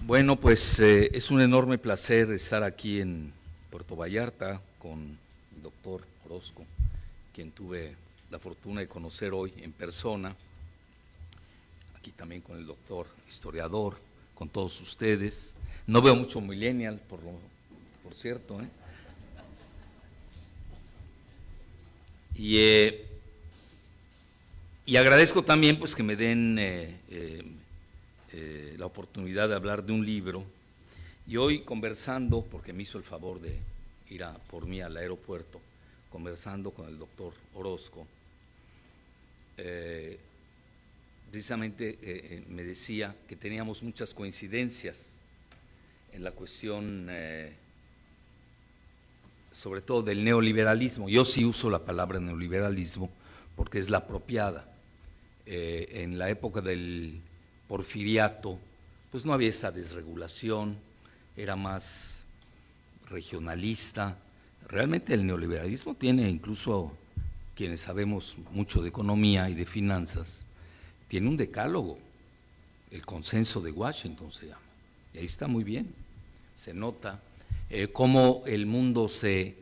Bueno, pues es un enorme placer estar aquí en Puerto Vallarta con el doctor Orozco, quien tuve la fortuna de conocer hoy en persona, aquí también con el doctor historiador, con todos ustedes. No veo mucho millennial, por cierto, ¿eh? Y agradezco también pues que me den la oportunidad de hablar de un libro. Y hoy conversando, porque me hizo el favor de ir por mí al aeropuerto, conversando con el doctor Orozco, precisamente me decía que teníamos muchas coincidencias en la cuestión, sobre todo del neoliberalismo. Yo sí uso la palabra neoliberalismo porque es la apropiada. En la época del porfiriato, pues no había esta desregulación, era más regionalista. Realmente el neoliberalismo tiene, incluso quienes sabemos mucho de economía y de finanzas, tiene un decálogo, el consenso de Washington se llama, y ahí está muy bien, se nota cómo el mundo se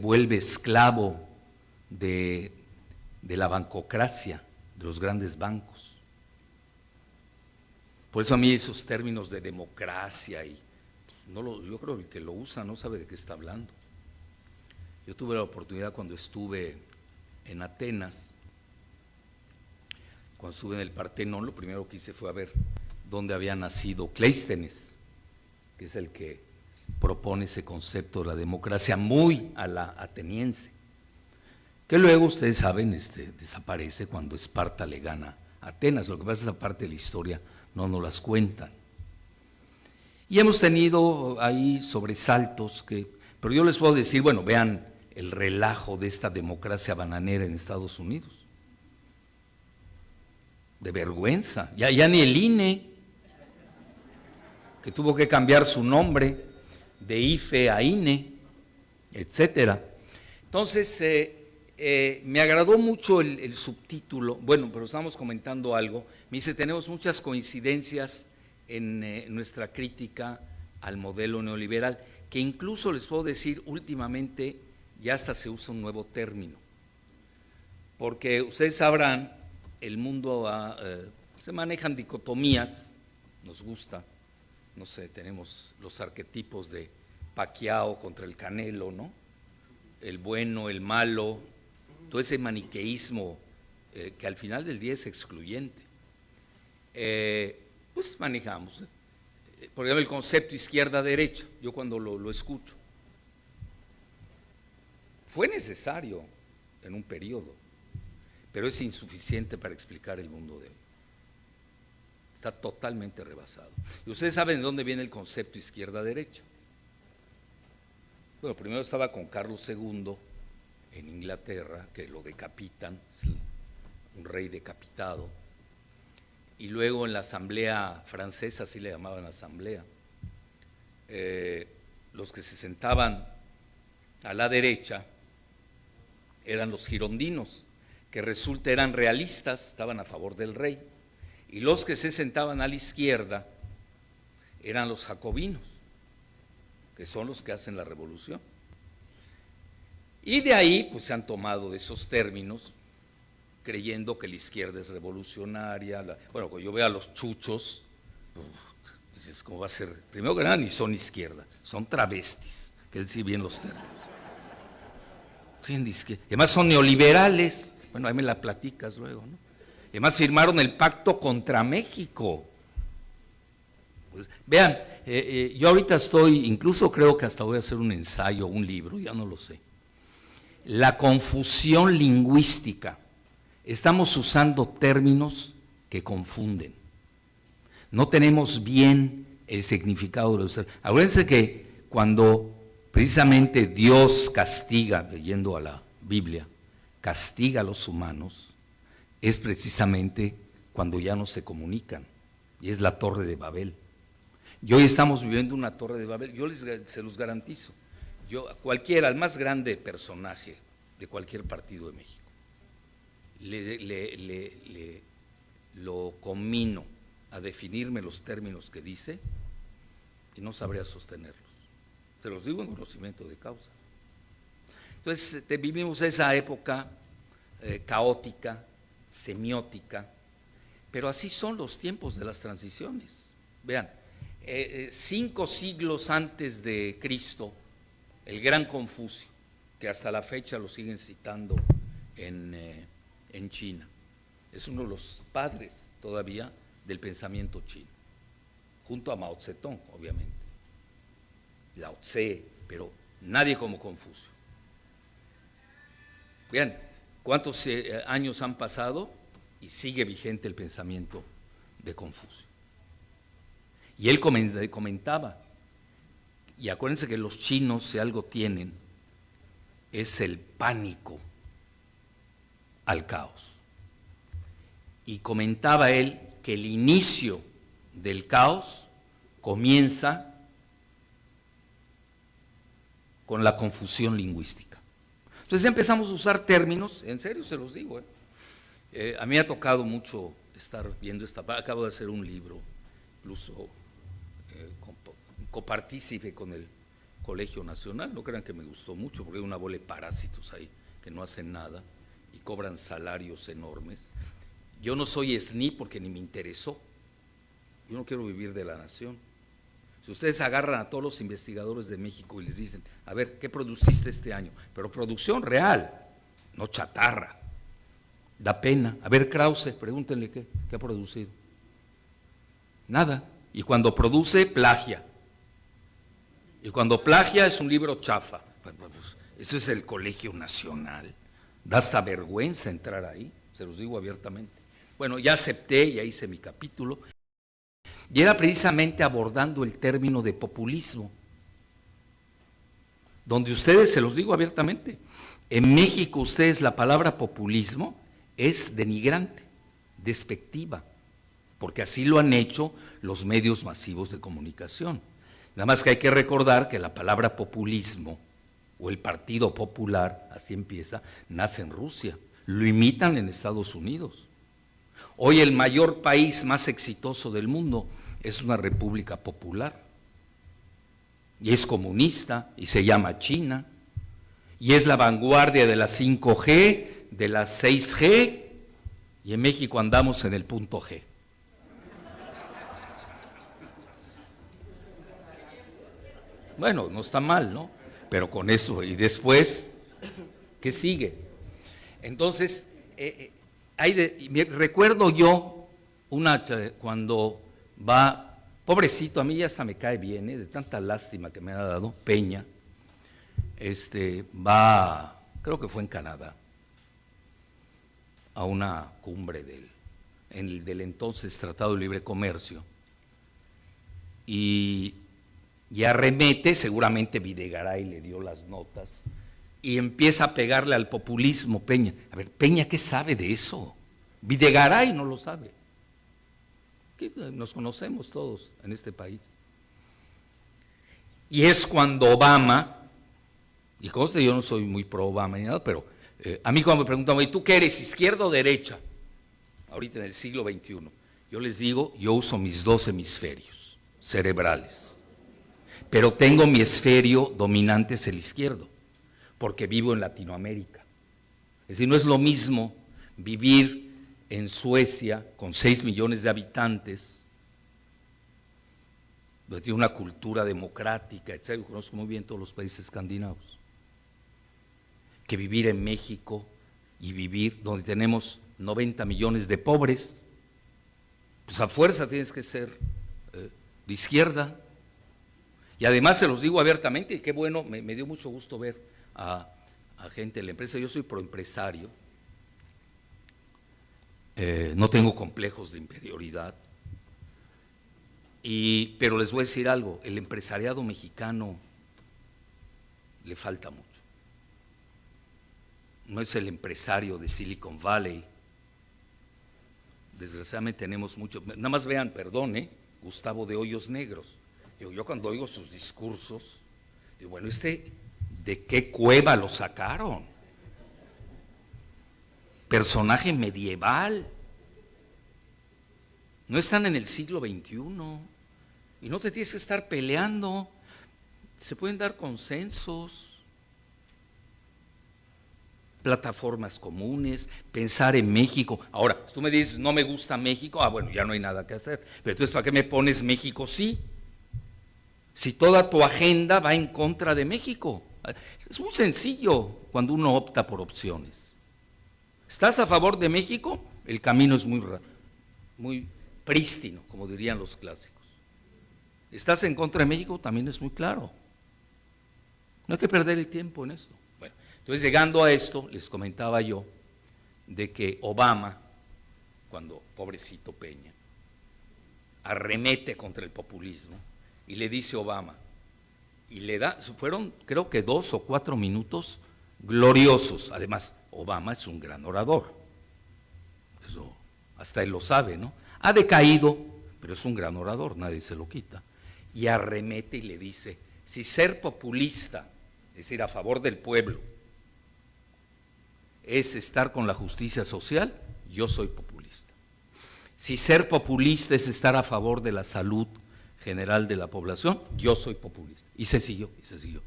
vuelve esclavo de la bancocracia, de los grandes bancos. Por eso a mí esos términos de democracia, yo creo que el que lo usa no sabe de qué está hablando. Yo tuve la oportunidad cuando estuve en Atenas, cuando estuve en el Partenón, lo primero que hice fue a ver dónde había nacido Cleístenes, que es el que propone ese concepto de la democracia muy a la ateniense, que luego, ustedes saben, desaparece cuando Esparta le gana a Atenas. Lo que pasa es que esa parte de la historia no nos las cuentan. Y hemos tenido ahí sobresaltos, pero yo les puedo decir, bueno, vean el relajo de esta democracia bananera en Estados Unidos. De vergüenza, ya ni el INE, que tuvo que cambiar su nombre de IFE a INE, etcétera. Entonces, me agradó mucho el subtítulo. Bueno, pero estamos comentando algo. Me dice, tenemos muchas coincidencias en nuestra crítica al modelo neoliberal, que incluso les puedo decir, últimamente ya hasta se usa un nuevo término, porque ustedes sabrán, el mundo se manejan dicotomías, nos gusta, no sé, tenemos los arquetipos de Pacquiao contra el Canelo, ¿no? El bueno, el malo, todo ese maniqueísmo que al final del día es excluyente. Pues manejamos, por ejemplo, el concepto izquierda-derecha. Yo cuando lo escucho, fue necesario en un periodo, pero es insuficiente para explicar el mundo de hoy. Está totalmente rebasado. Y ustedes saben de dónde viene el concepto izquierda-derecha. Bueno, primero estaba con Carlos II en Inglaterra, que lo decapitan, un rey decapitado, y luego en la asamblea francesa, así le llamaban asamblea, los que se sentaban a la derecha eran los girondinos, que resulta eran realistas, estaban a favor del rey, y los que se sentaban a la izquierda eran los jacobinos, que son los que hacen la revolución. Y de ahí pues se han tomado esos términos, creyendo que la izquierda es revolucionaria. Bueno, cuando yo veo a los chuchos, dices, ¿cómo va a ser? Primero que nada, ni son izquierda, son travestis, que decir bien los términos. Además son neoliberales, bueno, ahí me la platicas luego, ¿no? Además firmaron el pacto contra México. Pues, vean, yo ahorita incluso creo que hasta voy a hacer un ensayo, un libro, ya no lo sé. La confusión lingüística. Estamos usando términos que confunden. No tenemos bien el significado de los términos. Acuérdense que cuando precisamente Dios castiga, leyendo a la Biblia, castiga a los humanos, es precisamente cuando ya no se comunican, y es la Torre de Babel. Y hoy estamos viviendo una Torre de Babel, se los garantizo. Cualquiera, el más grande personaje de cualquier partido de México, lo conmino a definirme los términos que dice, y no sabría sostenerlos. Te los digo en conocimiento de causa. Entonces, vivimos esa época caótica, semiótica, pero así son los tiempos de las transiciones. Vean, 5 siglos antes de Cristo, el gran Confucio, que hasta la fecha lo siguen citando en China, es uno de los padres todavía del pensamiento chino, junto a Mao Zedong, obviamente, Lao Tse, pero nadie como Confucio. Vean, ¿cuántos años han pasado? Y sigue vigente el pensamiento de Confucio. Y él comentaba, y acuérdense que los chinos, si algo tienen, es el pánico al caos. Y comentaba él que el inicio del caos comienza con la confusión lingüística. Entonces ya empezamos a usar términos, en serio se los digo, a mí me ha tocado mucho estar viendo acabo de hacer un libro, incluso copartícipe con el Colegio Nacional, no crean que me gustó mucho, porque hay una bola de parásitos ahí que no hacen nada y cobran salarios enormes. Yo no soy SNI porque ni me interesó, yo no quiero vivir de la nación. Si ustedes agarran a todos los investigadores de México y les dicen, a ver, ¿qué produciste este año? Pero producción real, no chatarra. Da pena. A ver, Krause, pregúntenle qué ha producido. Nada. Y cuando produce, plagia. Y cuando plagia es un libro chafa. Pues, eso es el Colegio Nacional. Da hasta vergüenza entrar ahí, se los digo abiertamente. Bueno, ya acepté, ya hice mi capítulo. Y era precisamente abordando el término de populismo, donde ustedes, se los digo abiertamente, en México ustedes la palabra populismo es denigrante, despectiva, porque así lo han hecho los medios masivos de comunicación. Nada más que hay que recordar que la palabra populismo o el Partido Popular, así empieza, nace en Rusia, lo imitan en Estados Unidos. Hoy el mayor país más exitoso del mundo es una república popular, y es comunista, y se llama China, y es la vanguardia de la 5G, de la 6G, y en México andamos en el punto G. Bueno, no está mal, ¿no? Pero con eso, y después, ¿qué sigue? Entonces, recuerdo yo cuando va, pobrecito, a mí ya hasta me cae bien, de tanta lástima que me ha dado, Peña, va, creo que fue en Canadá, a una cumbre del entonces Tratado de Libre Comercio, y arremete, seguramente Videgaray le dio las notas, y empieza a pegarle al populismo Peña. A ver, Peña, ¿qué sabe de eso? Videgaray no lo sabe. Nos conocemos todos en este país. Y es cuando Obama, y conste, yo no soy muy pro Obama ni nada, pero a mí cuando me preguntan, ¿y tú qué eres, izquierda o derecha? Ahorita en el siglo XXI, yo les digo, yo uso mis 2 hemisferios cerebrales, pero tengo mi hemisferio dominante, es el izquierdo, porque vivo en Latinoamérica. Es decir, no es lo mismo vivir en Suecia, con 6 millones de habitantes, donde tiene una cultura democrática, etc. Yo conozco muy bien todos los países escandinavos, que vivir en México y vivir donde tenemos 90 millones de pobres. Pues a fuerza tienes que ser de izquierda. Y además se los digo abiertamente, y qué bueno, me dio mucho gusto ver a gente de la empresa. Yo soy proempresario. No tengo complejos de inferioridad, pero les voy a decir algo, el empresariado mexicano le falta mucho. No es el empresario de Silicon Valley, desgraciadamente tenemos mucho, nada más vean, perdón, Gustavo de Hoyos Negros, yo cuando oigo sus discursos, digo, bueno, ¿de qué cueva lo sacaron? Personaje medieval, no están en el siglo XXI, Y no te tienes que estar peleando, se pueden dar consensos, plataformas comunes, pensar en México. Ahora, si tú me dices, no me gusta México, bueno, ya no hay nada que hacer. Pero entonces, ¿para qué me pones México sí? Si toda tu agenda va en contra de México. Es muy sencillo cuando uno opta por opciones. ¿Estás a favor de México? El camino es muy prístino, como dirían los clásicos. ¿Estás en contra de México? También es muy claro. No hay que perder el tiempo en esto. Bueno, entonces llegando a esto, les comentaba yo de que Obama, cuando pobrecito Peña, arremete contra el populismo y le dice Obama, y le da, fueron creo que 2 o 4 minutos gloriosos. Además, Obama es un gran orador, eso hasta él lo sabe, ¿no? Ha decaído, pero es un gran orador, nadie se lo quita. Y arremete y le dice, si ser populista, es decir, a favor del pueblo, es estar con la justicia social, yo soy populista. Si ser populista es estar a favor de la salud general de la población, yo soy populista. Y se siguió, y se siguió.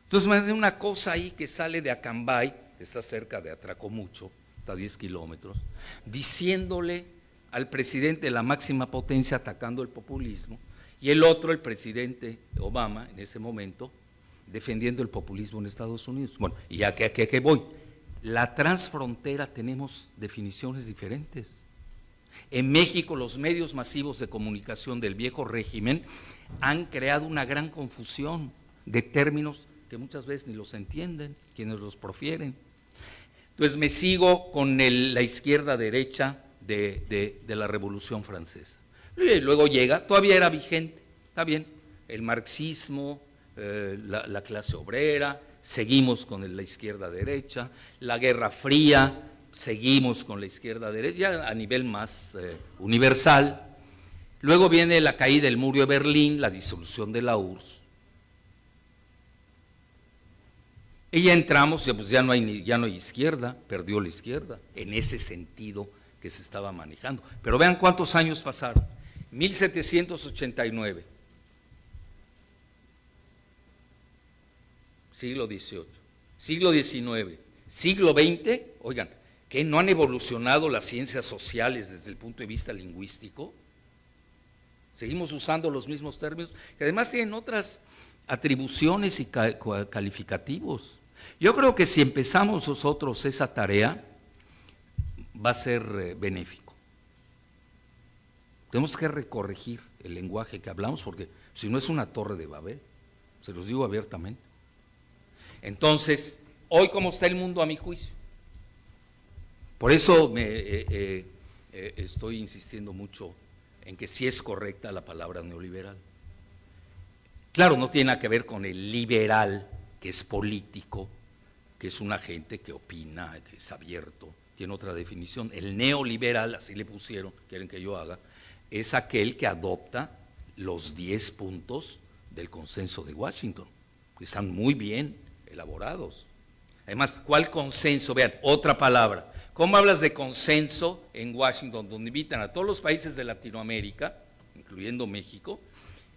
Entonces me hace una cosa ahí que sale de Acambay, está cerca de Atracomucho, está a 10 kilómetros, diciéndole al presidente de la máxima potencia atacando el populismo, y el otro, el presidente Obama, en ese momento, defendiendo el populismo en Estados Unidos. Bueno, y ya que voy, la transfrontera tenemos definiciones diferentes. En México los medios masivos de comunicación del viejo régimen han creado una gran confusión de términos que muchas veces ni los entienden quienes los profieren. Entonces me sigo con la izquierda-derecha de la Revolución Francesa. Y luego llega, todavía era vigente, está bien, el marxismo, la clase obrera, seguimos con la izquierda-derecha, la Guerra Fría, seguimos con la izquierda-derecha, ya a nivel más universal. Luego viene la caída del muro de Berlín, la disolución de la URSS. Y ya entramos, pues ya no hay izquierda, perdió la izquierda, en ese sentido que se estaba manejando. Pero vean cuántos años pasaron. 1789, siglo XVIII, siglo XIX, siglo XX, oigan, ¿que no han evolucionado las ciencias sociales desde el punto de vista lingüístico? Seguimos usando los mismos términos, que además tienen otras atribuciones y calificativos. Yo creo que si empezamos nosotros esa tarea, va a ser benéfico. Tenemos que recorregir el lenguaje que hablamos, porque si no es una torre de Babel, se los digo abiertamente. Entonces, hoy cómo está el mundo a mi juicio. Por eso estoy insistiendo mucho en que sí es correcta la palabra neoliberal. Claro, no tiene nada que ver con el liberal, que es político, que es una gente que opina, que es abierto, tiene otra definición. El neoliberal, así le pusieron, quieren que yo haga, es aquel que adopta los 10 puntos del consenso de Washington, que están muy bien elaborados. Además, ¿cuál consenso? Vean, otra palabra. ¿Cómo hablas de consenso en Washington, donde invitan a todos los países de Latinoamérica, incluyendo México,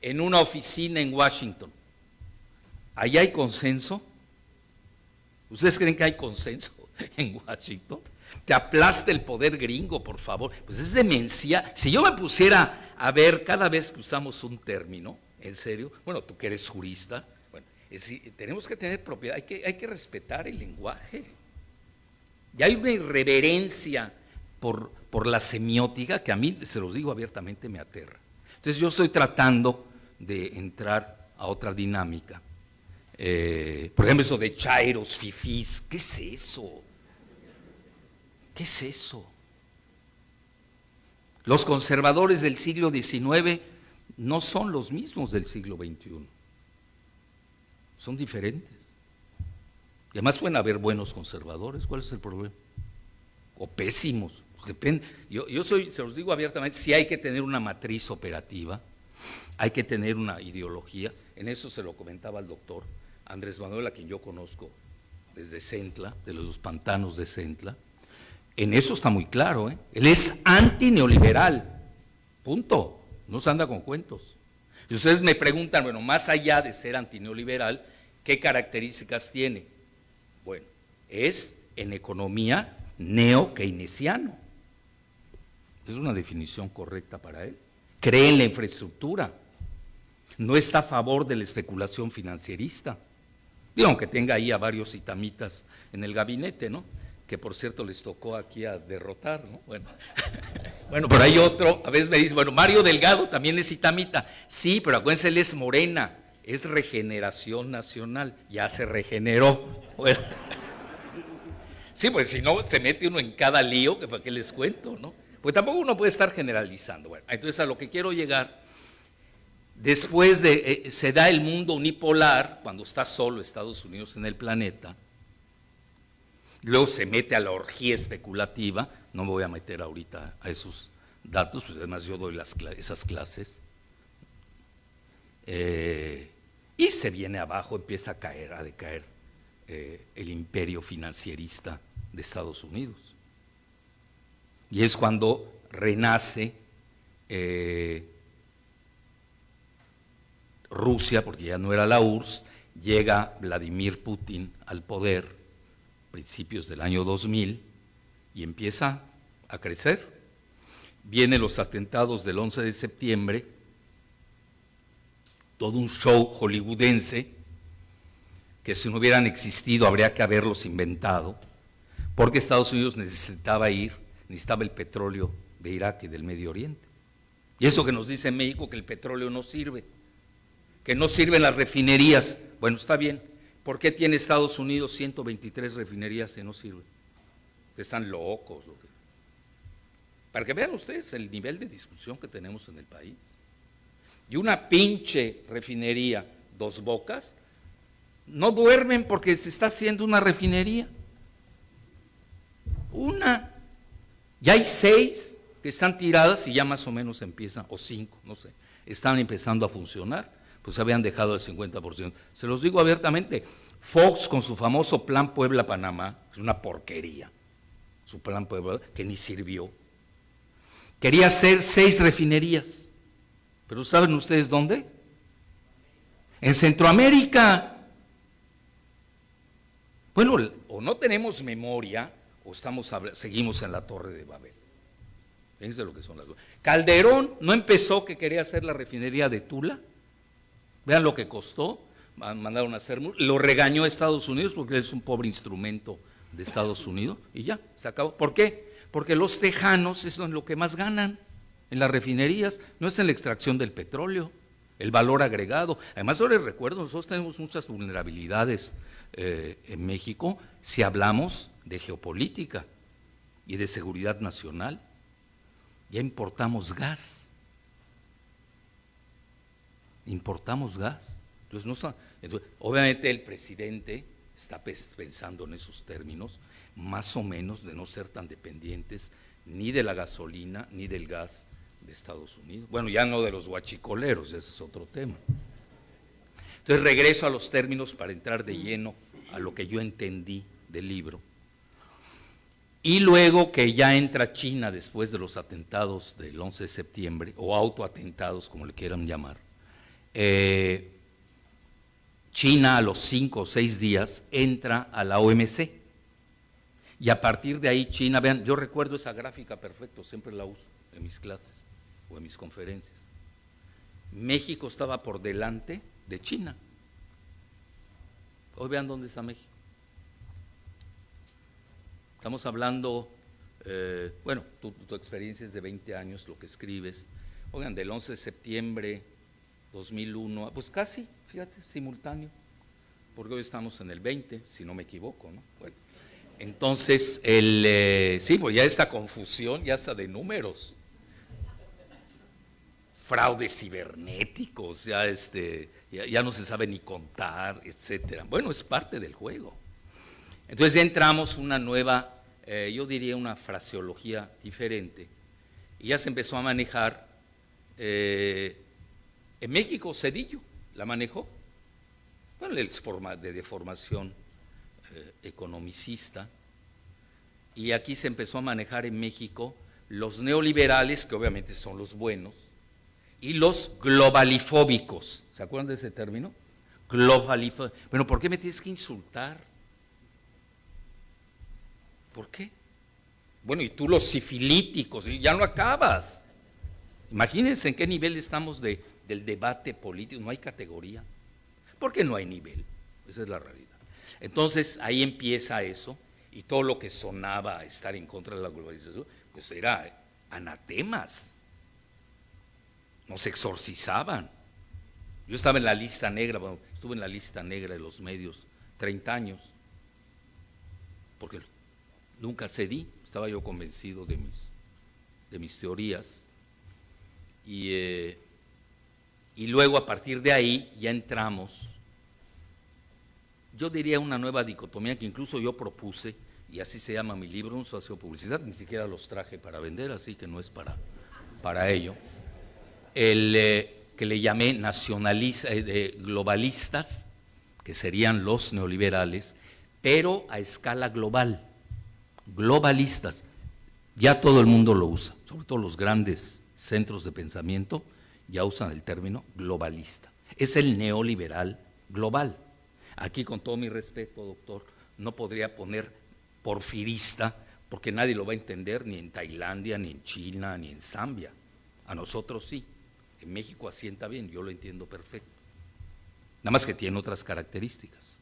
en una oficina en Washington? ¿Ahí hay consenso? ¿Ustedes creen que hay consenso en Washington? Te aplaste el poder gringo, por favor. Pues es demencia. Si yo me pusiera a ver cada vez que usamos un término, en serio, bueno, tú que eres jurista, bueno, tenemos que tener propiedad, hay que respetar el lenguaje. Y hay una irreverencia por la semiótica que a mí, se los digo abiertamente, me aterra. Entonces yo estoy tratando de entrar a otra dinámica. Por ejemplo, eso de chairos, fifís, ¿qué es eso? ¿Qué es eso? Los conservadores del siglo XIX no son los mismos del siglo XXI. Son diferentes. Y además pueden haber buenos conservadores, ¿cuál es el problema? O pésimos, pues depende. Se los digo abiertamente, sí hay que tener una matriz operativa, hay que tener una ideología, en eso se lo comentaba al doctor Andrés Manuel, a quien yo conozco desde Centla, de los pantanos de Centla. En eso está muy claro, Él es antineoliberal, punto. no se anda con cuentos. Y ustedes me preguntan, bueno, más allá de ser antineoliberal, ¿qué características tiene? Bueno, es en economía neo-keynesiano. Es una definición correcta para él. Cree en la infraestructura. No está a favor de la especulación financierista. Y aunque tenga ahí a varios itamitas en el gabinete, ¿no? Que por cierto les tocó aquí a derrotar, ¿no? Bueno, bueno, pero hay otro, a veces me dice, bueno, Mario Delgado también es itamita. Sí, pero acuérdense, él es Morena, es Regeneración Nacional, ya se regeneró. Bueno, sí, pues si no, se mete uno en cada lío, que para qué les cuento, ¿no? Pues tampoco uno puede estar generalizando. Bueno, entonces a lo que quiero llegar, después de, se da el mundo unipolar, cuando está solo Estados Unidos en el planeta, luego se mete a la orgía especulativa, no me voy a meter ahorita a esos datos, pues además yo doy esas clases, y se viene abajo, empieza a decaer el imperio financierista de Estados Unidos. Y es cuando renace Rusia, porque ya no era la URSS, llega Vladimir Putin al poder, principios del año 2000, y empieza a crecer. Vienen los atentados del 11 de septiembre, todo un show hollywoodense, que si no hubieran existido habría que haberlos inventado, porque Estados Unidos necesitaba el petróleo de Irak y del Medio Oriente. Y eso que nos dice en México, que el petróleo no sirve, que no sirven las refinerías, bueno, está bien. ¿Por qué tiene Estados Unidos 123 refinerías que no sirven? Están locos. Para que vean ustedes el nivel de discusión que tenemos en el país. Y una pinche refinería, Dos Bocas, no duermen porque se está haciendo una refinería. Una. Ya hay 6 que están tiradas y ya más o menos empiezan, o 5, no sé, están empezando a funcionar. Pues habían dejado el 50%. Se los digo abiertamente, Fox con su famoso Plan Puebla-Panamá, es una porquería, su Plan Puebla, que ni sirvió. Quería hacer 6 refinerías, pero ¿saben ustedes dónde? En Centroamérica. Bueno, o no tenemos memoria, o seguimos en la Torre de Babel. Fíjense lo que son las cosas. Calderón no empezó que quería hacer la refinería de Tula. Vean lo que costó, mandaron a hacer, lo regañó a Estados Unidos porque es un pobre instrumento de Estados Unidos y ya, se acabó. ¿Por qué? Porque los tejanos eso es lo que más ganan en las refinerías, no es en la extracción del petróleo, el valor agregado. Además, yo les recuerdo, nosotros tenemos muchas vulnerabilidades en México si hablamos de geopolítica y de seguridad nacional. Ya importamos gas. Importamos gas. Entonces, obviamente el presidente está pensando en esos términos, más o menos de no ser tan dependientes ni de la gasolina ni del gas de Estados Unidos. Bueno, ya no de los huachicoleros, ese es otro tema. Entonces regreso a los términos para entrar de lleno a lo que yo entendí del libro. Y luego que ya entra China después de los atentados del 11 de septiembre, o autoatentados, como le quieran llamar, China a los 5 o 6 días entra a la OMC y a partir de ahí China, vean, yo recuerdo esa gráfica perfecto, siempre la uso en mis clases o en mis conferencias. México estaba por delante de China. Hoy vean dónde está México. Estamos hablando, bueno, tu experiencia es de 20 años, lo que escribes. Oigan, del 11 de septiembre 2001, pues casi, fíjate, simultáneo, porque hoy estamos en el 20, si no me equivoco, ¿no? Bueno, entonces, sí, pues ya esta confusión, ya está de números, fraudes cibernéticos, ya no se sabe ni contar, etcétera. Bueno, es parte del juego. Entonces ya entramos una nueva, yo diría una fraseología diferente, y ya se empezó a manejar. En México, Zedillo la manejó, bueno, es forma de formación economicista, y aquí se empezó a manejar en México los neoliberales, que obviamente son los buenos, y los globalifóbicos. ¿Se acuerdan de ese término? Globalifóbicos. Bueno, ¿por qué me tienes que insultar? ¿Por qué? Bueno, y tú los sifilíticos, ya no acabas. Imagínense en qué nivel estamos del debate político, no hay categoría. ¿Por qué no hay nivel? Esa es la realidad. Entonces, ahí empieza eso, y todo lo que sonaba a estar en contra de la globalización, pues era anatemas. Nos exorcizaban. Yo estaba en la lista negra, bueno, estuve en la lista negra de los medios 30 años, porque nunca cedí, estaba yo convencido de mis teorías, y luego a partir de ahí ya entramos, yo diría una nueva dicotomía que incluso yo propuse, y así se llama mi libro, un socio de publicidad, ni siquiera los traje para vender, así que no es para ello, que le llamé globalistas, que serían los neoliberales, pero a escala global, globalistas, ya todo el mundo lo usa, sobre todo los grandes centros de pensamiento ya usan el término globalista, es el neoliberal global. Aquí, con todo mi respeto, doctor, no podría poner porfirista, porque nadie lo va a entender ni en Tailandia, ni en China, ni en Zambia. A nosotros sí, en México asienta bien, yo lo entiendo perfecto. Nada más que tiene otras características.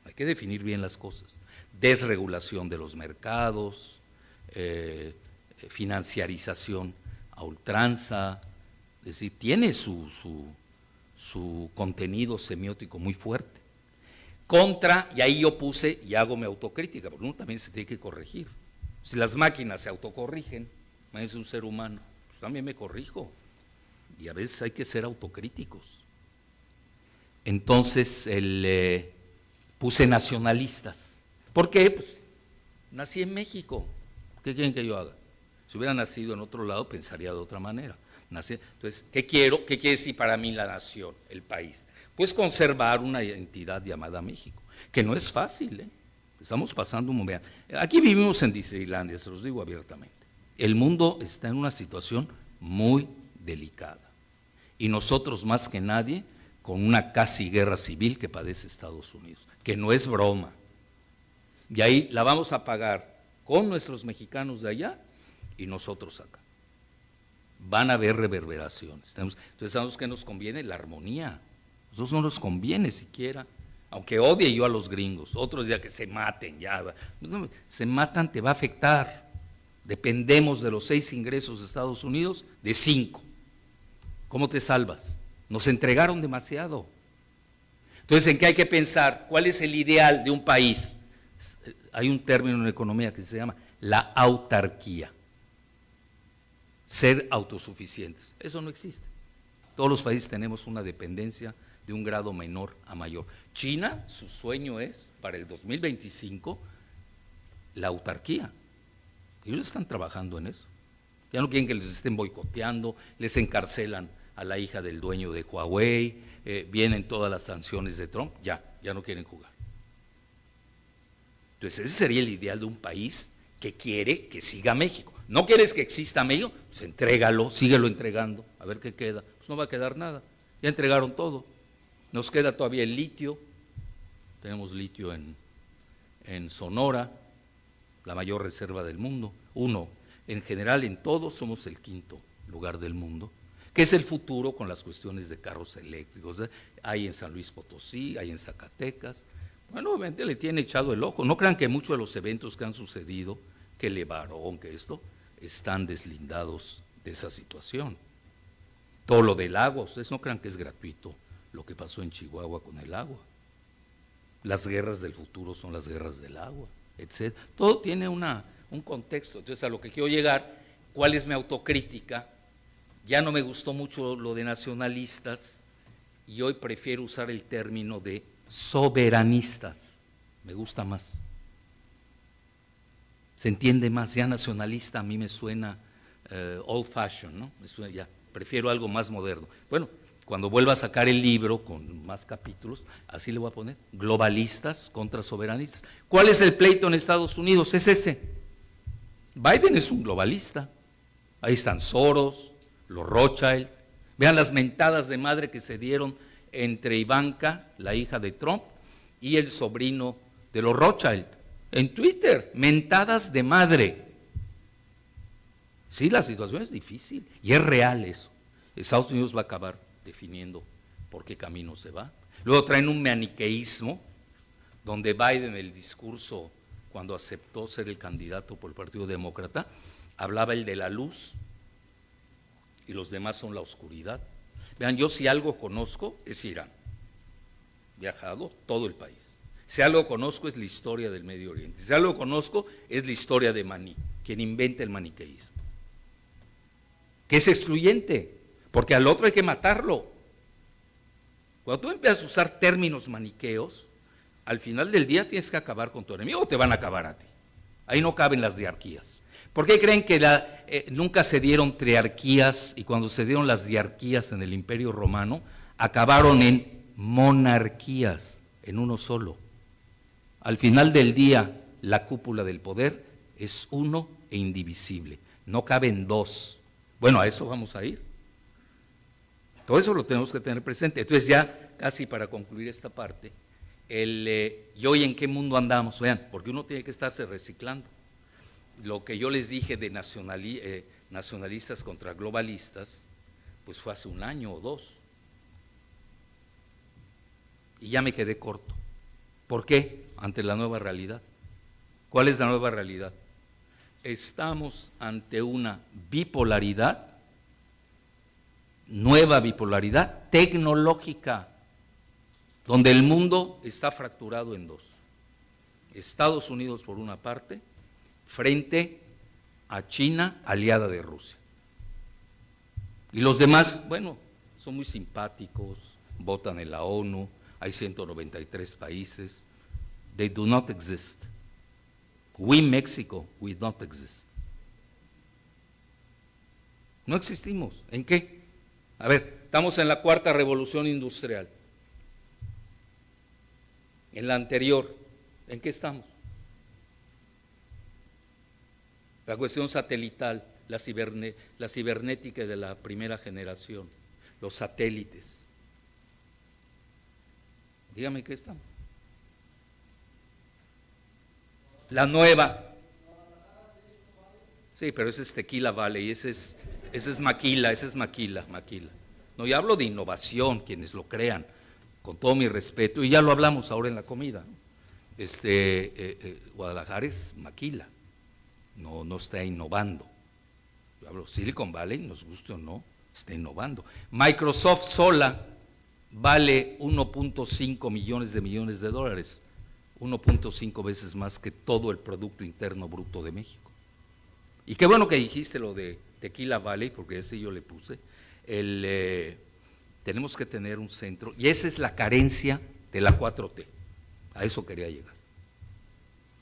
Hay que definir bien las cosas. Desregulación de los mercados, financiarización a ultranza, es decir, tiene su contenido semiótico muy fuerte. Y ahí yo puse, y hago mi autocrítica, porque uno también se tiene que corregir. Si las máquinas se autocorrigen, es un ser humano, pues también me corrijo. Y a veces hay que ser autocríticos. Entonces, puse nacionalistas. ¿Por qué? Pues nací en México. ¿Qué quieren que yo haga? Si hubiera nacido en otro lado, pensaría de otra manera. Entonces, ¿qué quiero? ¿Qué quiere decir para mí la nación, el país? Pues conservar una entidad llamada México, que no es fácil, ¿eh? Estamos pasando un momento. Aquí vivimos en Disneylandia, se los digo abiertamente. El mundo está en una situación muy delicada. Y nosotros más que nadie, con una casi guerra civil que padece Estados Unidos, que no es broma. Y ahí la vamos a pagar con nuestros mexicanos de allá y nosotros acá. Van a haber reverberaciones. Entonces, ¿sabemos qué nos conviene? La armonía. A nosotros no nos conviene siquiera, aunque odie yo a los gringos, otros ya que se maten, ya, se matan, te va a afectar. Dependemos de los 6 ingresos de Estados Unidos, de 5. ¿Cómo te salvas? Nos entregaron demasiado. Entonces, ¿en qué hay que pensar? ¿Cuál es el ideal de un país? Hay un término en economía que se llama la autarquía. Ser autosuficientes. Eso no existe. Todos los países tenemos una dependencia de un grado menor a mayor. China, su sueño es, para el 2025, la autarquía. Ellos están trabajando en eso. Ya no quieren que les estén boicoteando, les encarcelan a la hija del dueño de Huawei, vienen todas las sanciones de Trump, ya no quieren jugar. Entonces ese sería el ideal de un país que quiere que siga México. ¿No quieres que exista México? Pues entrégalo, síguelo entregando, a ver qué queda. Pues no va a quedar nada, ya entregaron todo. Nos queda todavía el litio, tenemos litio en Sonora, la mayor reserva del mundo. En general en todo somos el 5º lugar del mundo, que es el futuro con las cuestiones de carros eléctricos. Hay en San Luis Potosí, hay en Zacatecas. Bueno, obviamente le tiene echado el ojo. No crean que muchos de los eventos que han sucedido, que el Levarón, que esto, están deslindados de esa situación. Todo lo del agua, ustedes no crean que es gratuito lo que pasó en Chihuahua con el agua. Las guerras del futuro son las guerras del agua, etc. Todo tiene un contexto. Entonces, a lo que quiero llegar, ¿cuál es mi autocrítica? Ya no me gustó mucho lo de nacionalistas y hoy prefiero usar el término de soberanistas. Me gusta más. Se entiende más. Ya nacionalista a mí me suena old fashion, ¿no? Me suena ya. Prefiero algo más moderno. Bueno, cuando vuelva a sacar el libro con más capítulos, así le voy a poner, globalistas contra soberanistas. ¿Cuál es el pleito en Estados Unidos? Es ese. Biden es un globalista. Ahí están Soros, los Rothschild. Vean las mentadas de madre que se dieron entre Ivanka, la hija de Trump, y el sobrino de los Rothschild. En Twitter, mentadas de madre. Sí, la situación es difícil y es real eso. Estados Unidos va a acabar definiendo por qué camino se va. Luego traen un maniqueísmo, donde Biden, el discurso, cuando aceptó ser el candidato por el Partido Demócrata, hablaba el de la luz y los demás son la oscuridad. Vean, yo si algo conozco es Irán. Viajado todo el país. Si algo conozco es la historia del Medio Oriente. Si algo conozco es la historia de Maní, quien inventa el maniqueísmo. Que es excluyente, porque al otro hay que matarlo. Cuando tú empiezas a usar términos maniqueos, al final del día tienes que acabar con tu enemigo o te van a acabar a ti. Ahí no caben las diarquías. ¿Por qué creen que nunca se dieron triarquías y cuando se dieron las diarquías en el Imperio Romano, acabaron en monarquías, en uno solo? Al final del día, la cúpula del poder es uno e indivisible, no caben dos. Bueno, a eso vamos a ir. Todo eso lo tenemos que tener presente. Entonces ya, casi para concluir esta parte, ¿y hoy en qué mundo andamos? Vean, porque uno tiene que estarse reciclando. Lo que yo les dije de nacionalistas contra globalistas, pues fue hace un año o dos. Y ya me quedé corto. ¿Por qué? Ante la nueva realidad. ¿Cuál es la nueva realidad? Estamos ante una bipolaridad, nueva bipolaridad tecnológica, donde el mundo está fracturado en dos. Estados Unidos por una parte, frente a China, aliada de Rusia. Y los demás, bueno, son muy simpáticos, votan en la ONU, hay 193 países. They do not exist. We, México, we don't exist. No existimos. ¿En qué? A ver, estamos en la cuarta revolución industrial. En la anterior, ¿en qué estamos? La cuestión satelital, la cibernética de la primera generación, los satélites. Dígame qué estamos. La nueva. Sí, pero ese es Tequila Valley, ese es Maquila. No, yo hablo de innovación, quienes lo crean, con todo mi respeto, y ya lo hablamos ahora en la comida. Guadalajara es Maquila, no está innovando. Yo hablo Silicon Valley, nos guste o no, está innovando. Microsoft sola vale 1.5 millones de dólares, 1.5 veces más que todo el Producto Interno Bruto de México. Y qué bueno que dijiste lo de Tequila Valley, porque ese yo le puse. Tenemos que tener un centro, y esa es la carencia de la 4T. A eso quería llegar.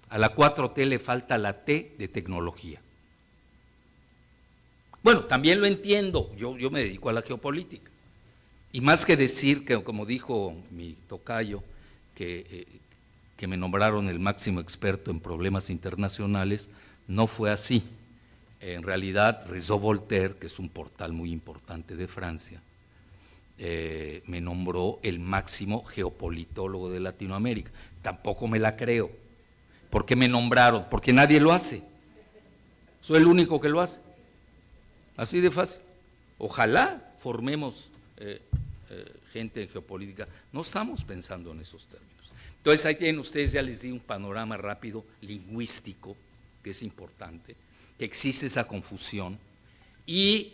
A la 4T le falta la T de tecnología. Bueno, también lo entiendo, yo me dedico a la geopolítica. Y más que decir, que como dijo mi tocayo, que me nombraron el máximo experto en problemas internacionales, no fue así. En realidad, Réseau Voltaire, que es un portal muy importante de Francia, me nombró el máximo geopolitólogo de Latinoamérica. Tampoco me la creo. ¿Por qué me nombraron? Porque nadie lo hace. Soy el único que lo hace. Así de fácil. Ojalá formemos gente en geopolítica. No estamos pensando en esos términos. Entonces ahí tienen ustedes, ya les di un panorama rápido lingüístico, que es importante, que existe esa confusión, y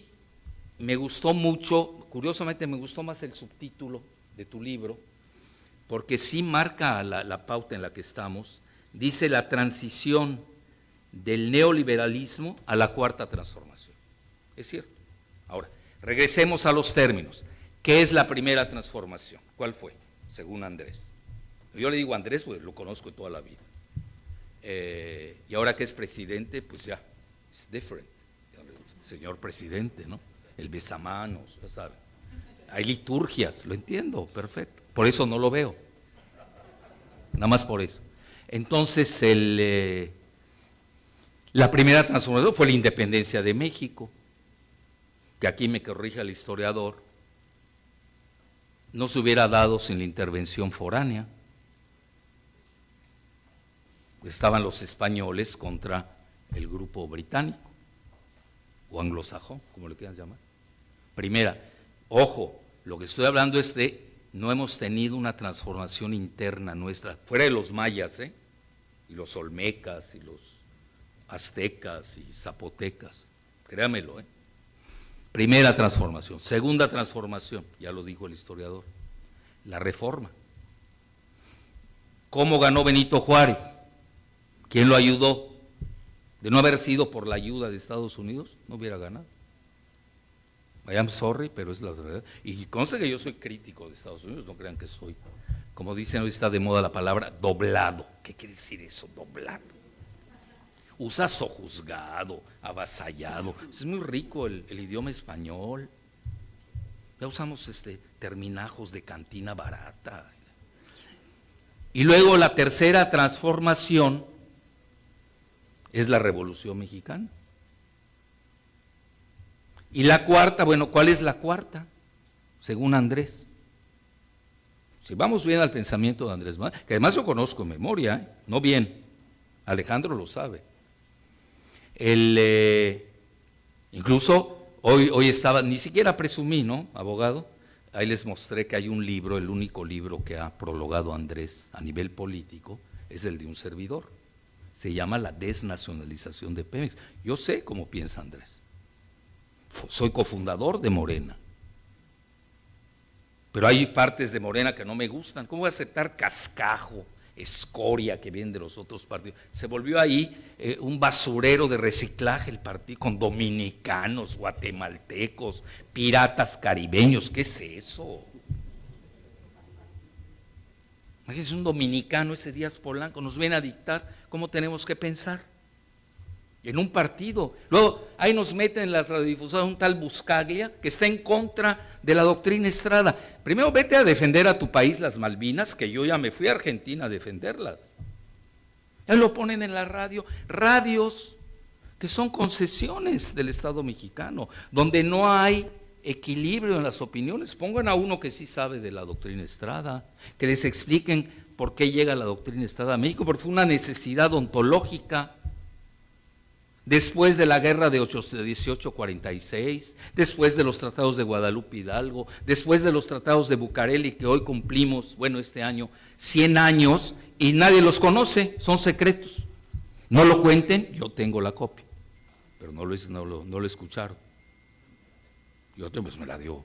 me gustó mucho, curiosamente me gustó más el subtítulo de tu libro, porque sí marca la pauta en la que estamos. Dice la transición del neoliberalismo a la cuarta transformación. Es cierto. Ahora, regresemos a los términos. ¿Qué es la primera transformación? ¿Cuál fue? Según Andrés. Yo le digo a Andrés, pues lo conozco toda la vida. Y ahora que es presidente, pues ya, es different. Señor presidente, ¿no? El besamanos, ya saben. Hay liturgias, lo entiendo, perfecto. Por eso no lo veo. Nada más por eso. Entonces, la primera transformación fue la independencia de México, que aquí me corrige el historiador, no se hubiera dado sin la intervención foránea. Estaban los españoles contra el grupo británico, o anglosajón, como le quieran llamar. Primera, ojo, lo que estoy hablando es de, no hemos tenido una transformación interna nuestra, fuera de los mayas, y los olmecas, y los aztecas, y zapotecas, créamelo, Primera transformación. Segunda transformación, ya lo dijo el historiador, la Reforma. ¿Cómo ganó Benito Juárez? ¿Quién lo ayudó? De no haber sido por la ayuda de Estados Unidos, no hubiera ganado. I am sorry, pero es la verdad. Y conste que yo soy crítico de Estados Unidos, no crean que soy, como dicen, hoy está de moda la palabra doblado. ¿Qué quiere decir eso, doblado? Usa sojuzgado, avasallado. Es muy rico el idioma español. Ya usamos terminajos de cantina barata. Y luego la tercera transformación es la Revolución Mexicana. Y la cuarta, bueno, ¿cuál es la cuarta? Según Andrés. Si vamos bien al pensamiento de Andrés Manuel, que además yo conozco en memoria, no bien, Alejandro lo sabe. Incluso hoy estaba, ni siquiera presumí, ¿no, abogado? Ahí les mostré que hay un libro, el único libro que ha prologado Andrés a nivel político, es el de un servidor. Se llama La desnacionalización de Pemex. Yo sé cómo piensa Andrés. Soy cofundador de Morena. Pero hay partes de Morena que no me gustan. ¿Cómo voy a aceptar cascajo, escoria que vienen de los otros partidos? Se volvió ahí un basurero de reciclaje el partido, con dominicanos, guatemaltecos, piratas caribeños. ¿Qué es eso? Imagínense un dominicano, ese Díaz Polanco, nos viene a dictar cómo tenemos que pensar en un partido. Luego ahí nos meten en las radiodifusoras un tal Buscaglia que está en contra de la doctrina Estrada. Primero vete a defender a tu país las Malvinas, que yo ya me fui a Argentina a defenderlas. Ya lo ponen en la radio, radios que son concesiones del Estado mexicano, donde no hay equilibrio en las opiniones. Pongan a uno que sí sabe de la doctrina Estrada, que les expliquen por qué llega la doctrina Estrada a México, porque fue una necesidad ontológica. Después de la guerra de 1846, después de los tratados de Guadalupe Hidalgo, después de los tratados de Bucareli, que hoy cumplimos, bueno, este año, 100 años, y nadie los conoce, son secretos. No lo cuenten, yo tengo la copia, pero no lo escucharon. Y otro pues me la dio.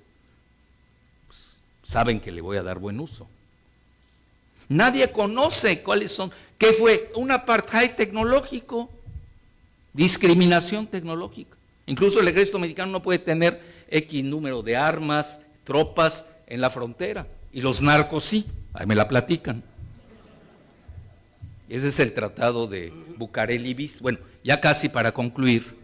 Pues, saben que le voy a dar buen uso. Nadie conoce cuáles son, qué fue un apartheid tecnológico. Discriminación tecnológica. Incluso el ejército mexicano no puede tener X número de armas, tropas en la frontera, y los narcos sí, ahí me la platican. Ese es el tratado de Bucareli bis. Bueno, ya casi para concluir,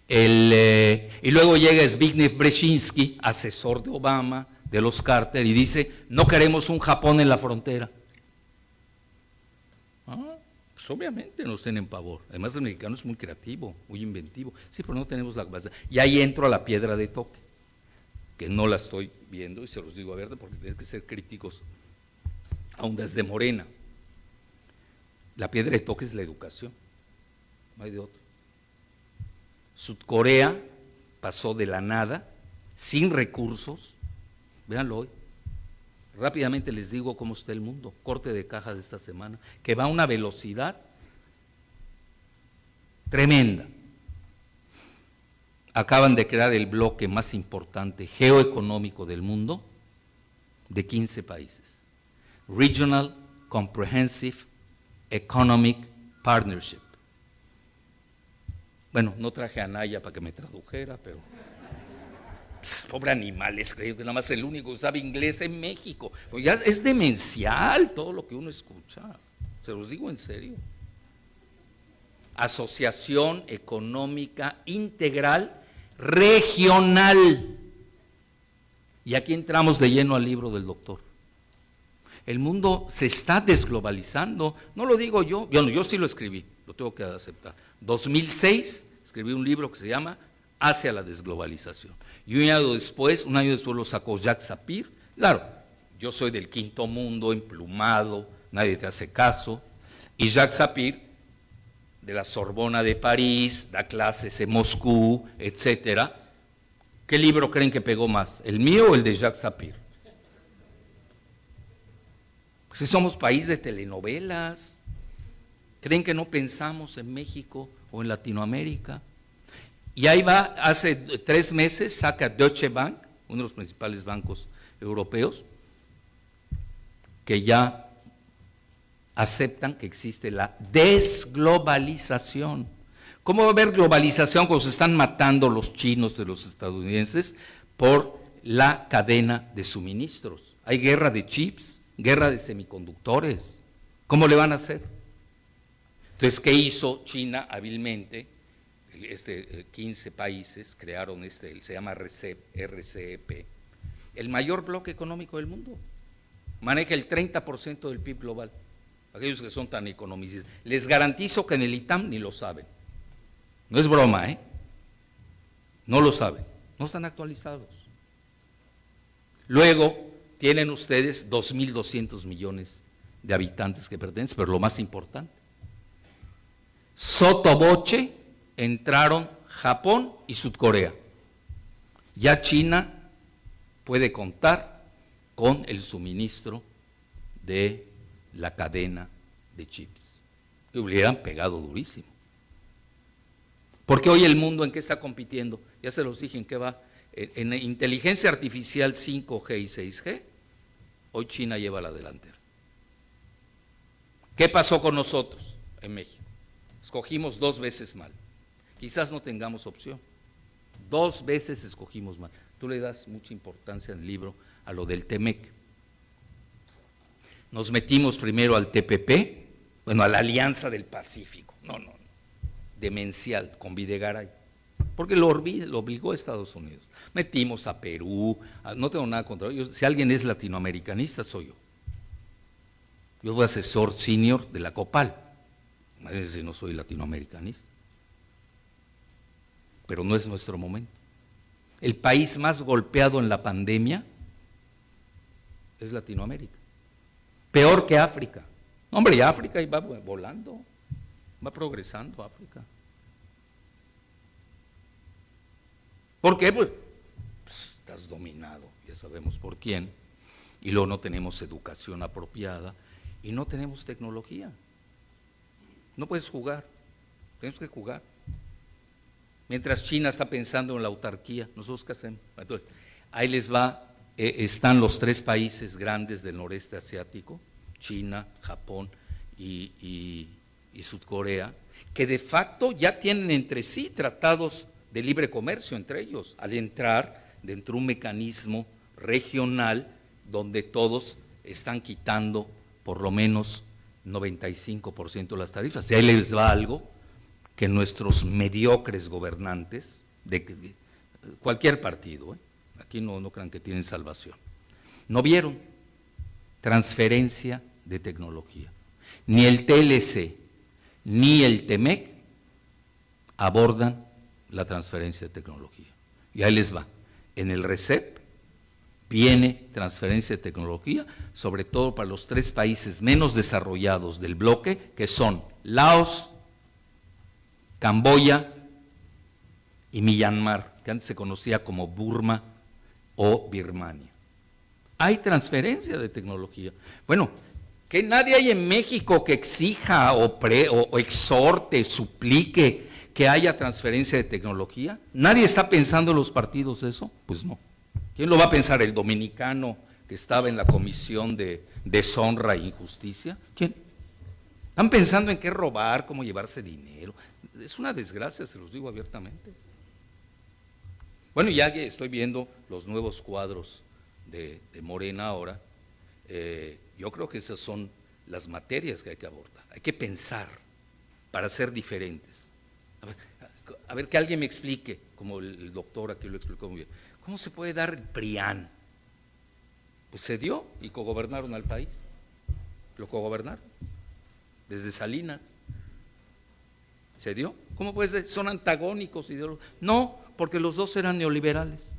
y luego llega Zbigniew Brzezinski, asesor de Obama, de los Carter, y dice, no queremos un Japón en la frontera. Pues obviamente nos tienen pavor. Además el mexicano es muy creativo, muy inventivo. Sí, pero no tenemos la base. Y ahí entro a la piedra de toque, que no la estoy viendo y se los digo a ver, porque tienen que ser críticos, aún desde Morena. La piedra de toque es la educación, no hay de otra. Sudcorea pasó de la nada, sin recursos, véanlo hoy. Rápidamente les digo cómo está el mundo, corte de caja de esta semana, que va a una velocidad tremenda. Acaban de crear el bloque más importante geoeconómico del mundo, de 15 países. Regional Comprehensive Economic Partnership. Bueno, no traje a Naya para que me tradujera, pero pobre animales, creo que nada más el único que sabe inglés en México. Pues ya es demencial todo lo que uno escucha, se los digo en serio. Asociación Económica Integral Regional. Y aquí entramos de lleno al libro del doctor. El mundo se está desglobalizando, no lo digo yo sí lo escribí, lo tengo que aceptar. 2006 escribí un libro que se llama Hacia la desglobalización. Y un año después lo sacó Jacques Sapir, Claro, yo soy del quinto mundo, emplumado, nadie te hace caso, y Jacques Sapir, de la Sorbona de París, da clases en Moscú, etcétera. ¿Qué libro creen que pegó más, el mío o el de Jacques Sapir? Pues si somos país de telenovelas, ¿creen que no pensamos en México o en Latinoamérica? Y ahí va, hace 3 meses saca Deutsche Bank, uno de los principales bancos europeos, que ya aceptan que existe la desglobalización. ¿Cómo va a haber globalización cuando se están matando los chinos de los estadounidenses por la cadena de suministros? Hay guerra de chips, guerra de semiconductores. ¿Cómo le van a hacer? Entonces, ¿qué hizo China hábilmente? 15 países crearon se llama RCEP, el mayor bloque económico del mundo. Maneja el 30% del PIB global. Aquellos que son tan economicistas. Les garantizo que en el ITAM ni lo saben. No es broma, ¿eh? No lo saben. No están actualizados. Luego, tienen ustedes 2.200 millones de habitantes que pertenecen, pero lo más importante, sotoboche entraron Japón y Sudcorea. Ya China puede contar con el suministro de la cadena de chips, que hubieran pegado durísimo. Porque hoy el mundo, ¿en qué está compitiendo? Ya se los dije en qué va. En inteligencia artificial 5G y 6G, hoy China lleva la delantera. ¿Qué pasó con nosotros en México? Escogimos 2 veces mal. Quizás no tengamos opción. 2 veces escogimos mal. Tú le das mucha importancia en el libro a lo del TEMEC. Nos metimos primero al TPP, bueno, a la Alianza del Pacífico. No, demencial, con Videgaray. Porque lo obligó a Estados Unidos. Metimos a Perú, no tengo nada contra ellos. Si alguien es latinoamericanista, soy yo. Yo fui asesor senior de la COPAL. Imagínense si no soy latinoamericanista. Pero no es nuestro momento. El país más golpeado en la pandemia es Latinoamérica. Peor que África. Hombre, ya África va volando, va progresando África. ¿Por qué? Pues estás dominado, ya sabemos por quién, y luego no tenemos educación apropiada y no tenemos tecnología. No puedes jugar, tenemos que jugar. Mientras China está pensando en la autarquía, ¿nosotros qué hacemos? Entonces, ahí les va, están los 3 países grandes del noreste asiático, China, Japón y Sudcorea, que de facto ya tienen entre sí tratados de libre comercio entre ellos, al entrar dentro de un mecanismo regional donde todos están quitando por lo menos 95% de las tarifas. Y ahí les va algo que nuestros mediocres gobernantes, de cualquier partido, aquí no crean que tienen salvación, no vieron transferencia de tecnología. Ni el TLC ni el TEMEC abordan la transferencia de tecnología. Y ahí les va. En el RCEP viene transferencia de tecnología, sobre todo para los 3 países menos desarrollados del bloque, que son Laos, Camboya y Myanmar, que antes se conocía como Burma o Birmania. Hay transferencia de tecnología. Bueno, que nadie hay en México que exija o exhorte, suplique que haya transferencia de tecnología. ¿Nadie está pensando en los partidos eso? Pues no. ¿Quién lo va a pensar? ¿El dominicano que estaba en la comisión de deshonra e injusticia? ¿Quién? Están pensando en qué robar, cómo llevarse dinero. Es una desgracia, se los digo abiertamente. Bueno, ya que estoy viendo los nuevos cuadros de Morena ahora, yo creo que esas son las materias que hay que abordar. Hay que pensar para ser diferentes. A ver, que alguien me explique, como el doctor aquí lo explicó muy bien, ¿cómo se puede dar el PRIAN? Pues se dio y cogobernaron al país. Lo cogobernaron. Desde Salinas. ¿Se dio? ¿Cómo puede ser? ¿Son antagónicos ideológicos? No, porque los dos eran neoliberales.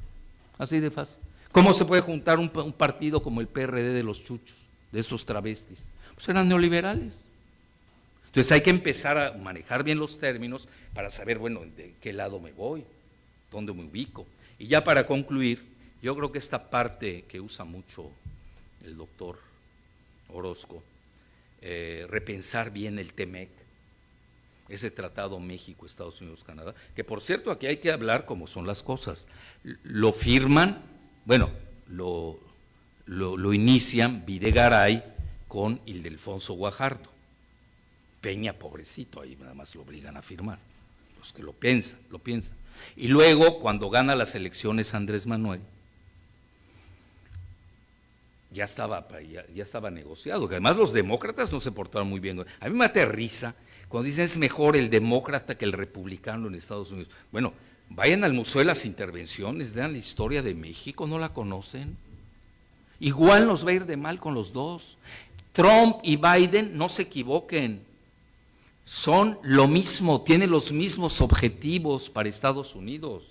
Así de fácil. ¿Cómo se puede juntar un partido como el PRD de los chuchos, de esos travestis? Pues eran neoliberales. Entonces hay que empezar a manejar bien los términos para saber, bueno, de qué lado me voy, dónde me ubico. Y ya para concluir, yo creo que esta parte que usa mucho el doctor Orozco, repensar bien el TEMEC, ese tratado México, Estados Unidos, Canadá, que por cierto aquí hay que hablar como son las cosas. Lo firman, bueno, lo inician Videgaray con Ildefonso Guajardo. Peña, pobrecito, ahí nada más lo obligan a firmar, los que lo piensan. Y luego, cuando gana las elecciones Andrés Manuel, ya estaba negociado, que además los demócratas no se portaron muy bien. A mí me aterriza cuando dicen es mejor el demócrata que el republicano en Estados Unidos. Bueno, vayan al Museo de las Intervenciones, vean la historia de México, ¿no la conocen? Igual nos va a ir de mal con los dos. Trump y Biden, no se equivoquen, son lo mismo, tienen los mismos objetivos para Estados Unidos.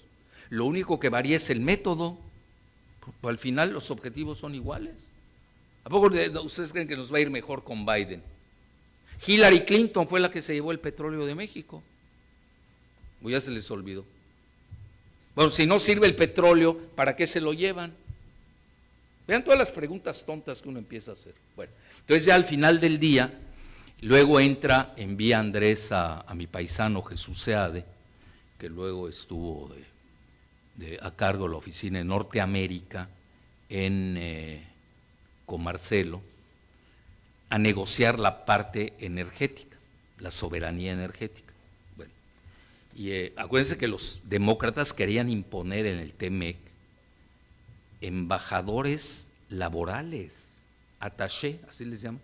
Lo único que varía es el método. Al final los objetivos son iguales. ¿A poco ustedes creen que nos va a ir mejor con Biden? Hillary Clinton fue la que se llevó el petróleo de México. ¿O ya se les olvidó? Bueno, si no sirve el petróleo, ¿para qué se lo llevan? Vean todas las preguntas tontas que uno empieza a hacer. Bueno, entonces ya al final del día, luego envía Andrés a mi paisano Jesús Seade, que luego estuvo a cargo de la oficina en Norteamérica, con Marcelo, a negociar la parte energética, la soberanía energética. Bueno, y acuérdense que los demócratas querían imponer en el TEMEC embajadores laborales, attaché, así les llaman,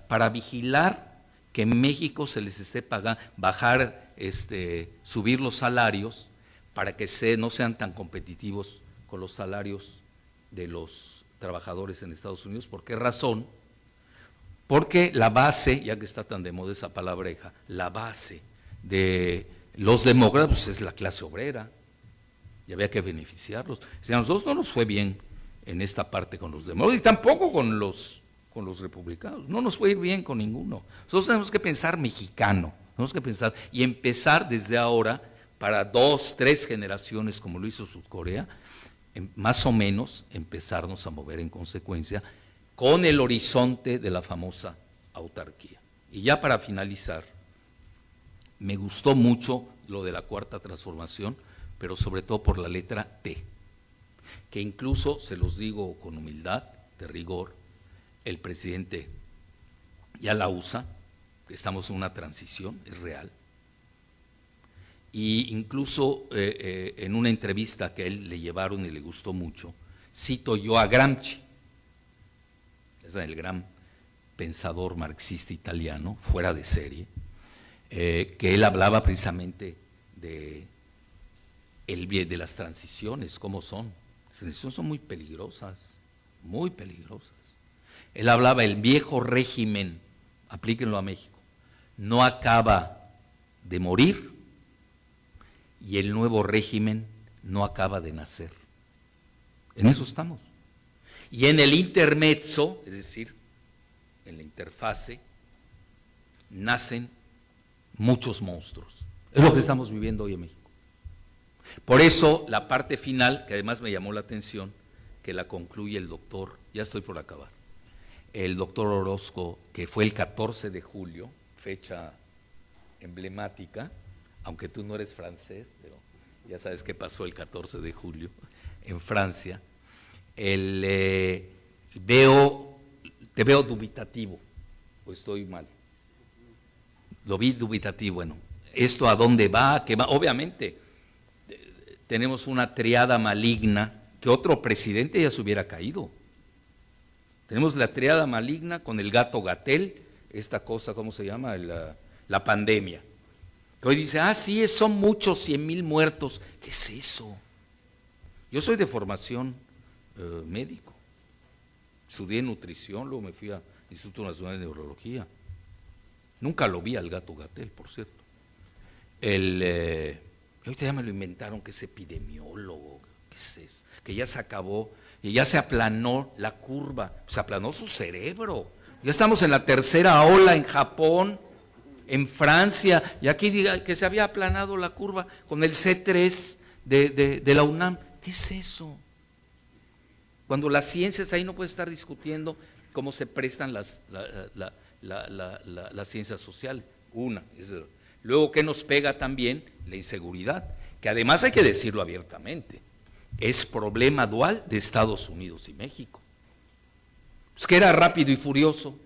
para vigilar que en México se les esté pagando, subir los salarios para que no sean tan competitivos con los salarios de los trabajadores en Estados Unidos. ¿Por qué razón? Porque la base, ya que está tan de moda esa palabreja, la base de los demócratas pues, es la clase obrera, y había que beneficiarlos. Si a nosotros no nos fue bien en esta parte con los demócratas, y tampoco con los republicanos, no nos fue ir bien con ninguno. Nosotros tenemos que pensar mexicano, tenemos que pensar y empezar desde ahora, para 2, 3 generaciones, como lo hizo Sudcorea, más o menos empezarnos a mover en consecuencia con el horizonte de la famosa autarquía. Y ya para finalizar, me gustó mucho lo de la Cuarta Transformación, pero sobre todo por la letra T, que incluso, se los digo con humildad, de rigor, el presidente ya la usa, estamos en una transición, es real. Y incluso en una entrevista que a él le llevaron y le gustó mucho, cito yo a Gramsci, es el gran pensador marxista italiano, fuera de serie, que él hablaba precisamente de las transiciones, cómo son. Las transiciones son muy peligrosas, muy peligrosas. Él hablaba, el viejo régimen, aplíquenlo a México, no acaba de morir, y el nuevo régimen no acaba de nacer. En eso estamos. Y en el intermezzo, es decir, en la interfase, nacen muchos monstruos. Es lo que estamos viviendo hoy en México. Por eso, la parte final, que además me llamó la atención, que la concluye el doctor, ya estoy por acabar, el doctor Orozco, que fue el 14 de julio, fecha emblemática, aunque tú no eres francés, pero ya sabes qué pasó el 14 de julio en Francia. Te veo dubitativo, o estoy mal. Lo vi dubitativo, bueno, ¿esto a dónde va? ¿Qué va? Obviamente, tenemos una triada maligna, que otro presidente ya se hubiera caído. Tenemos la triada maligna con el Gatel, esta cosa, ¿cómo se llama? La pandemia. Que hoy dice, sí, son muchos, 100,000 muertos. ¿Qué es eso? Yo soy de formación médico. Estudié nutrición, luego me fui al Instituto Nacional de Neurología. Nunca lo vi al Gatel, por cierto. Ahorita ya me lo inventaron que es epidemiólogo. ¿Qué es eso? Que ya se acabó, y ya se aplanó la curva, se aplanó su cerebro. Ya estamos en la tercera ola en Japón, en Francia, y aquí diga que se había aplanado la curva con el C3 de la UNAM. ¿Qué es eso? Cuando las ciencias ahí no puede estar discutiendo cómo se prestan las ciencias sociales. Luego, ¿qué nos pega también? La inseguridad, que además hay que decirlo abiertamente, es problema dual de Estados Unidos y México. Es que era rápido y furioso.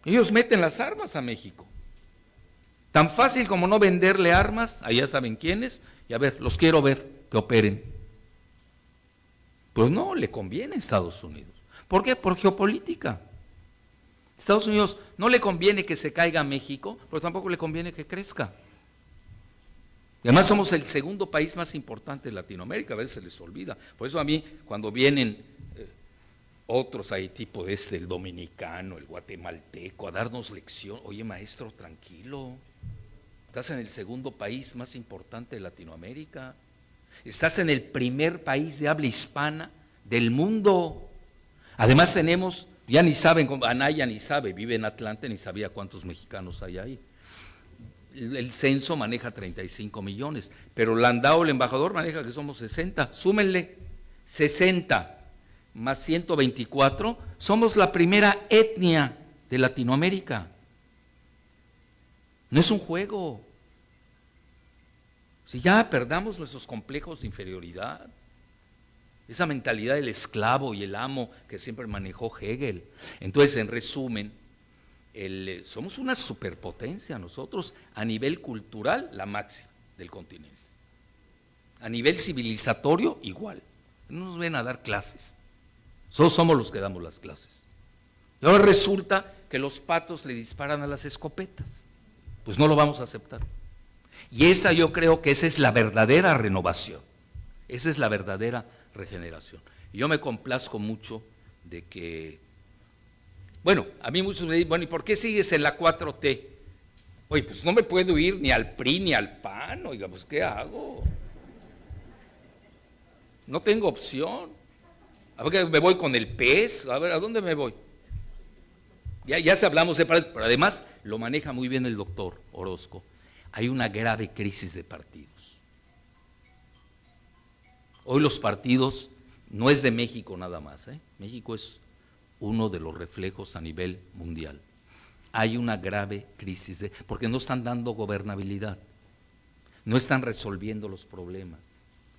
Ellos meten las armas a México. Tan fácil como no venderle armas, allá saben quiénes, y a ver, los quiero ver que operen. Pues no, le conviene a Estados Unidos. ¿Por qué? Por geopolítica. Estados Unidos no le conviene que se caiga México, pero tampoco le conviene que crezca. Y además somos el segundo país más importante de Latinoamérica, a veces se les olvida. Por eso a mí, cuando vienen otros ahí, tipo el dominicano, el guatemalteco, a darnos lección, oye maestro, tranquilo, estás en el segundo país más importante de Latinoamérica, estás en el primer país de habla hispana del mundo. Además tenemos, ya ni saben, Anaya ni sabe, vive en Atlanta, ni sabía cuántos mexicanos hay ahí. El censo maneja 35 millones, pero Landau, el embajador, maneja que somos 60, súmenle 60 más 124, somos la primera etnia de Latinoamérica. No es un juego. Si ya perdamos nuestros complejos de inferioridad, esa mentalidad del esclavo y el amo que siempre manejó Hegel. Entonces, en resumen, somos una superpotencia nosotros, a nivel cultural, la máxima del continente. A nivel civilizatorio, igual. No nos ven a dar clases, solo somos los que damos las clases. Y ahora resulta que los patos le disparan a las escopetas. Pues no lo vamos a aceptar. Y yo creo que esa es la verdadera renovación, esa es la verdadera regeneración. Y yo me complazco mucho de que, bueno, a mí muchos me dicen, bueno, ¿y por qué sigues en la 4T? Oye, pues no me puedo ir ni al PRI ni al PAN, oiga, pues ¿qué hago? No tengo opción. A ver, me voy con el PES, a ver, ¿a dónde me voy? Ya se hablamos de partidos, pero además lo maneja muy bien el doctor Orozco. Hay una grave crisis de partidos. Hoy los partidos no es de México nada más, México es uno de los reflejos a nivel mundial. Hay una grave crisis, porque no están dando gobernabilidad, no están resolviendo los problemas,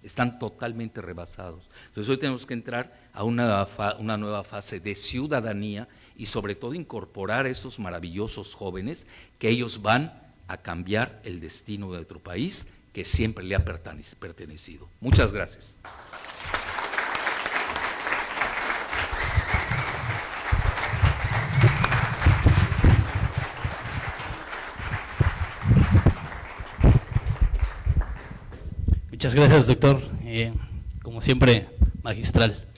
están totalmente rebasados. Entonces hoy tenemos que entrar a una nueva fase de ciudadanía y sobre todo incorporar a estos maravillosos jóvenes que ellos van a cambiar el destino de nuestro país que siempre le ha pertenecido. Muchas gracias. Muchas gracias, doctor. Como siempre, magistral.